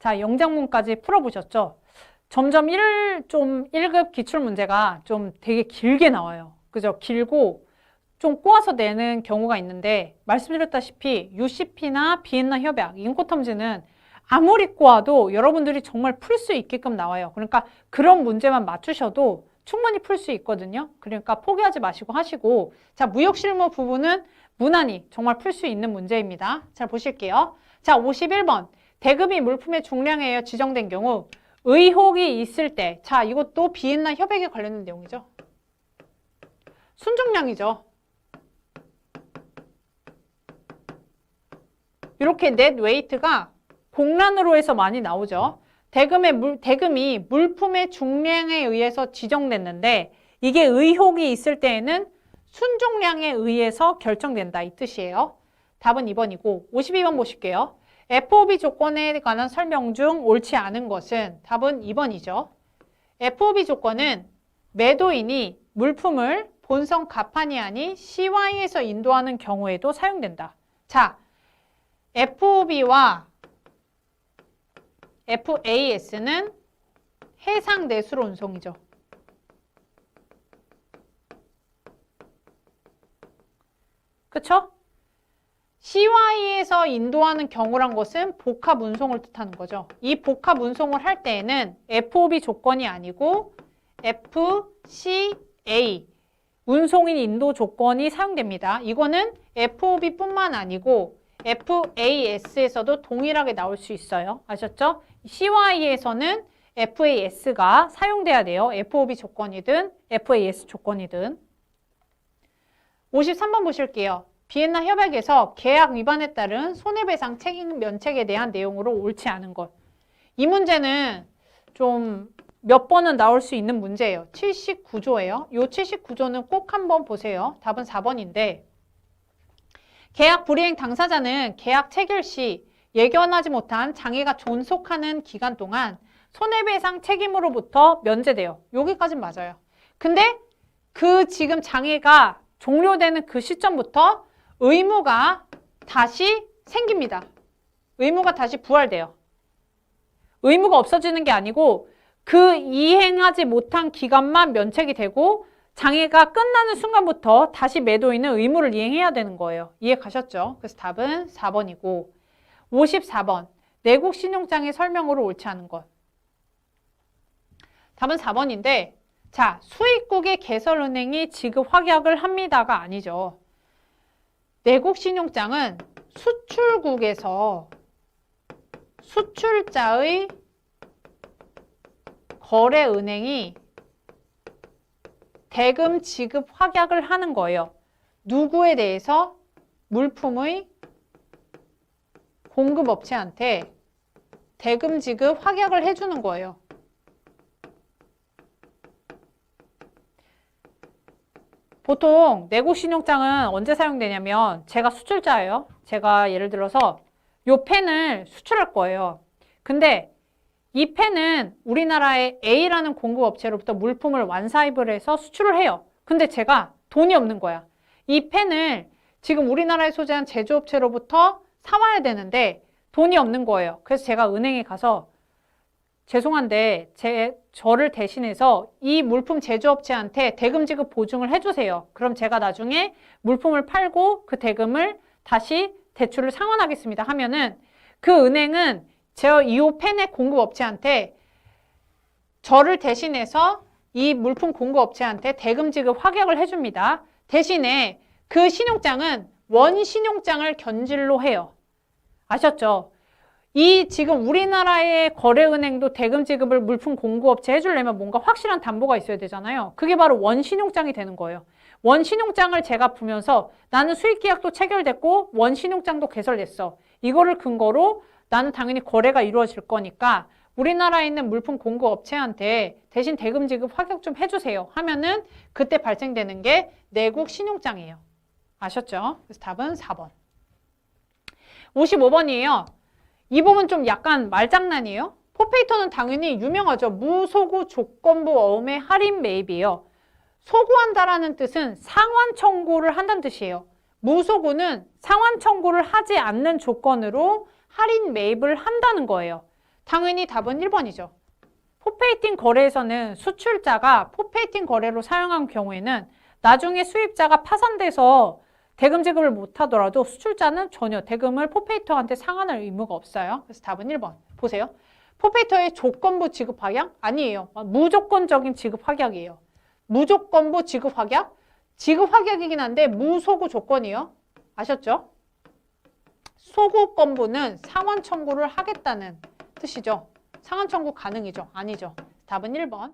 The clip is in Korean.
자, 영장문까지 풀어보셨죠? 점점 1급 기출문제가 좀 되게 길게 나와요. 그죠? 길고 좀 꼬아서 내는 경우가 있는데 말씀드렸다시피 UCP나 비엔나 협약, 인코텀즈는 아무리 꼬아도 여러분들이 정말 풀 수 있게끔 나와요. 그러니까 그런 문제만 맞추셔도 충분히 풀 수 있거든요. 그러니까 포기하지 마시고 하시고, 자, 무역실무 부분은 무난히 정말 풀 수 있는 문제입니다. 잘 보실게요. 자, 51번. 대금이 물품의 중량에 의해 지정된 경우 의혹이 있을 때, 자, 이것도 비엔나 협약에 관련된 내용이죠. 순정량이죠. 이렇게 넷 웨이트가 공란으로 해서 많이 나오죠. 대금이 물품의 중량에 의해서 지정됐는데 이게 의혹이 있을 때에는 순종량에 의해서 결정된다 이 뜻이에요. 답은 2번이고 52번 보실게요. FOB 조건에 관한 설명 중 옳지 않은 것은 답은 2번이죠. FOB 조건은 매도인이 물품을 본선 가판이 아닌 CY에서 인도하는 경우에도 사용된다. 자, FOB와 FAS는 해상 내수로 운송이죠. 그쵸? CY에서 인도하는 경우란 것은 복합 운송을 뜻하는 거죠. 이 복합 운송을 할 때에는 FOB 조건이 아니고 FCA, 운송인 인도 조건이 사용됩니다. 이거는 FOB뿐만 아니고 FAS에서도 동일하게 나올 수 있어요. 아셨죠? CY에서는 FAS가 사용돼야 돼요. FOB 조건이든 FAS 조건이든. 53번 보실게요. 비엔나 협약에서 계약 위반에 따른 손해배상 책임 면책에 대한 내용으로 옳지 않은 것. 이 문제는 좀 몇 번은 나올 수 있는 문제예요. 79조예요. 이 79조는 꼭 한번 보세요. 답은 4번인데 계약 불이행 당사자는 계약 체결 시 예견하지 못한 장애가 존속하는 기간 동안 손해배상 책임으로부터 면제돼요. 여기까지는 맞아요. 근데 그 지금 장애가 종료되는 그 시점부터 의무가 다시 생깁니다. 의무가 다시 부활돼요. 의무가 없어지는 게 아니고 그 이행하지 못한 기간만 면책이 되고 장애가 끝나는 순간부터 다시 매도인은 의무를 이행해야 되는 거예요. 이해 가셨죠? 그래서 답은 4번이고 54번. 내국 신용장의 설명으로 옳지 않은 것. 답은 4번인데 자, 수입국의 개설은행이 지급 확약을 합니다가 아니죠. 내국 신용장은 수출국에서 수출자의 거래은행이 대금 지급 확약을 하는 거예요. 누구에 대해서? 물품의 공급업체한테 대금 지급 확약을 해주는 거예요. 보통 내국 신용장은 언제 사용되냐면 제가 수출자예요. 제가 예를 들어서 요 펜을 수출할 거예요. 근데 이 펜은 우리나라의 A라는 공급업체로부터 물품을 완사입을 해서 수출을 해요. 근데 제가 돈이 없는 거야. 이 펜을 지금 우리나라에 소재한 제조업체로부터 사와야 되는데 돈이 없는 거예요. 그래서 제가 은행에 가서 죄송한데 저를 대신해서 이 물품 제조업체한테 대금 지급 보증을 해주세요. 그럼 제가 나중에 물품을 팔고 그 대금을 다시 대출을 상환하겠습니다 하면은 그 은행은 이 펜의 공급업체한테 저를 대신해서 이 물품 공급업체한테 대금 지급 확약을 해줍니다. 대신에 그 신용장은 원신용장을 견질로 해요. 아셨죠? 이 지금 우리나라의 거래은행도 대금 지급을 물품 공급업체 해주려면 뭔가 확실한 담보가 있어야 되잖아요. 그게 바로 원신용장이 되는 거예요. 원신용장을 제가 보면서 나는 수익계약도 체결됐고 원신용장도 개설됐어. 이거를 근거로 나는 당연히 거래가 이루어질 거니까 우리나라에 있는 물품 공급업체한테 대신 대금 지급 확약 좀 해주세요 하면은 그때 발생되는 게 내국 신용장이에요. 아셨죠? 그래서 답은 4번. 55번이에요. 이 부분 좀 약간 말장난이에요. 포페이터는 당연히 유명하죠. 무소구 조건부 어음의 할인 매입이에요. 소구한다라는 뜻은 상환 청구를 한다는 뜻이에요. 무소구는 상환 청구를 하지 않는 조건으로 할인 매입을 한다는 거예요. 당연히 답은 1번이죠. 포페이팅 거래에서는 수출자가 포페이팅 거래로 사용한 경우에는 나중에 수입자가 파산돼서 대금 지급을 못하더라도 수출자는 전혀 대금을 포페이터한테 상환할 의무가 없어요. 그래서 답은 1번. 보세요. 포페이터의 조건부 지급 확약? 아니에요. 무조건적인 지급 확약이에요. 무조건부 지급 확약? 지급 확약이긴 한데 무소구 조건이에요. 아셨죠? 소구건부는 상환 청구를 하겠다는 뜻이죠. 상환 청구 가능이죠? 아니죠. 답은 1번.